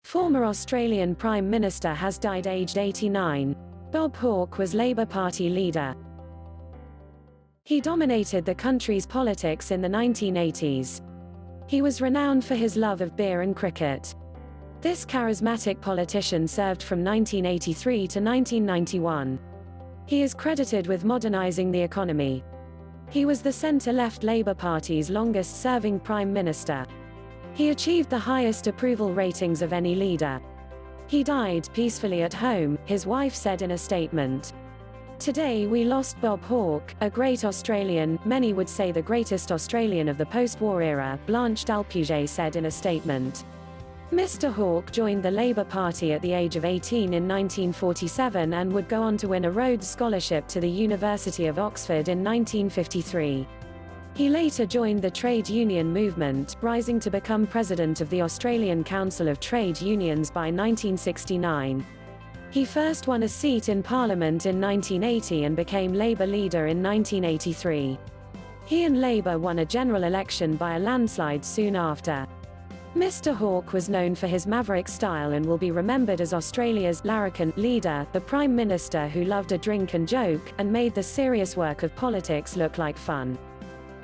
Former Australian Prime Minister has died aged 89. Bob Hawke was Labour Party leader. He dominated the country's politics in the 1980s. He was renowned for his love of beer and cricket. This charismatic politician served from 1983 to 1991. He is credited with modernising the economy. He was the centre-left Labour Party's longest-serving Prime Minister. He achieved the highest approval ratings of any leader. He died peacefully at home, his wife said in a statement. Today we lost Bob Hawke, a great Australian, many would say the greatest Australian of the post-war era, Blanche said in a statement. Mr. Hawke joined the Labour Party at the age of 18 in 1947 and would go on to win a Rhodes Scholarship to the University of Oxford in 1953. He later joined the trade union movement, rising to become president of the Australian Council of Trade Unions by 1969. He first won a seat in Parliament in 1980 and became Labour leader in 1983. He and Labour won a general election by a landslide soon after. Mr. Hawke was known for his maverick style and will be remembered as Australia's larrikin leader, the Prime Minister who loved a drink and joke, and made the serious work of politics look like fun.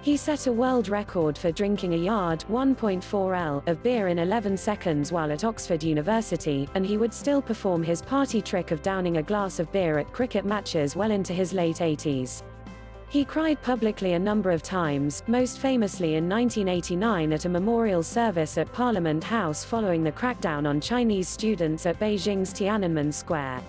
He set a world record for drinking a yard (1.4 L) of beer in 11 seconds while at Oxford University, and he would still perform his party trick of downing a glass of beer at cricket matches well into his late 80s. He cried publicly a number of times, most famously in 1989 at a memorial service at Parliament House following the crackdown on Chinese students at Beijing's Tiananmen Square.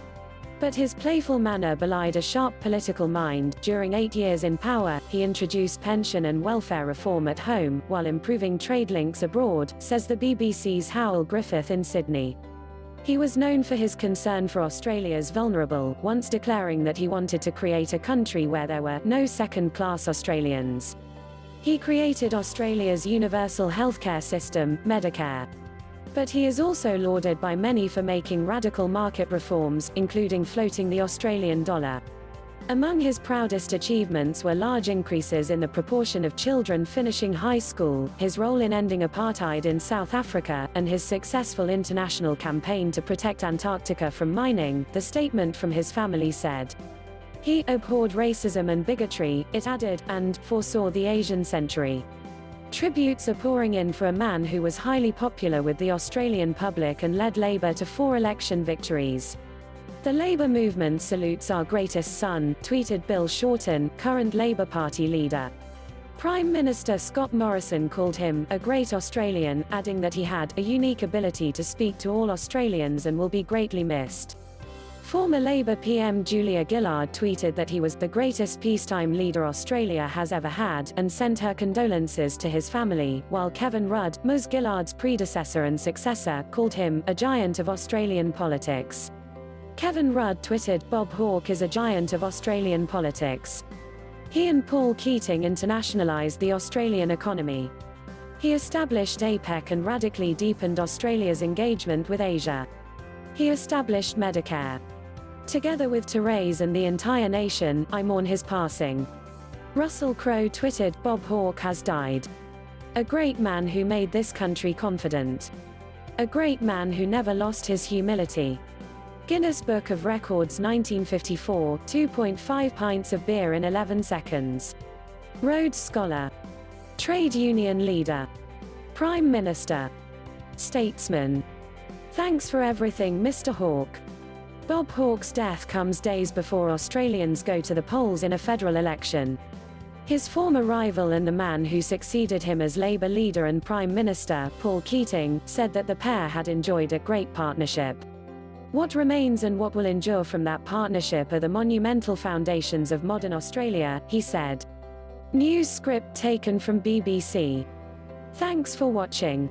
But his playful manner belied a sharp political mind. During 8 years in power, he introduced pension and welfare reform at home, while improving trade links abroad, says the BBC's Howell Griffith in Sydney. He was known for his concern for Australia's vulnerable, once declaring that he wanted to create a country where there were no second-class Australians. He created Australia's universal healthcare system, Medicare. But he is also lauded by many for making radical market reforms, including floating the Australian dollar. Among his proudest achievements were large increases in the proportion of children finishing high school, his role in ending apartheid in South Africa, and his successful international campaign to protect Antarctica from mining, the statement from his family said. He abhorred racism and bigotry, it added, and foresaw the Asian century. Tributes are pouring in for a man who was highly popular with the Australian public and led Labour to 4 election victories. The Labour movement salutes our greatest son, tweeted Bill Shorten, current Labour Party leader. Prime Minister Scott Morrison called him a great Australian, adding that he had a unique ability to speak to all Australians and will be greatly missed. Former Labour PM Julia Gillard tweeted that he was the greatest peacetime leader Australia has ever had, and sent her condolences to his family, while Kevin Rudd, Ms. Gillard's predecessor and successor, called him a giant of Australian politics. Kevin Rudd tweeted, Bob Hawke is a giant of Australian politics. He and Paul Keating internationalised the Australian economy. He established APEC and radically deepened Australia's engagement with Asia. He established Medicare. Together with Therese and the entire nation, I mourn his passing. Russell Crowe tweeted, Bob Hawke has died. A great man who made this country confident. A great man who never lost his humility. Guinness Book of Records 1954, 2.5 pints of beer in 11 seconds. Rhodes Scholar. Trade union leader. Prime Minister. Statesman. Thanks for everything, Mr. Hawke. Bob Hawke's death comes days before Australians go to the polls in a federal election. His former rival and the man who succeeded him as Labour leader and Prime Minister, Paul Keating, said that the pair had enjoyed a great partnership. What remains and what will endure from that partnership are the monumental foundations of modern Australia, he said. News script taken from BBC. Thanks for watching.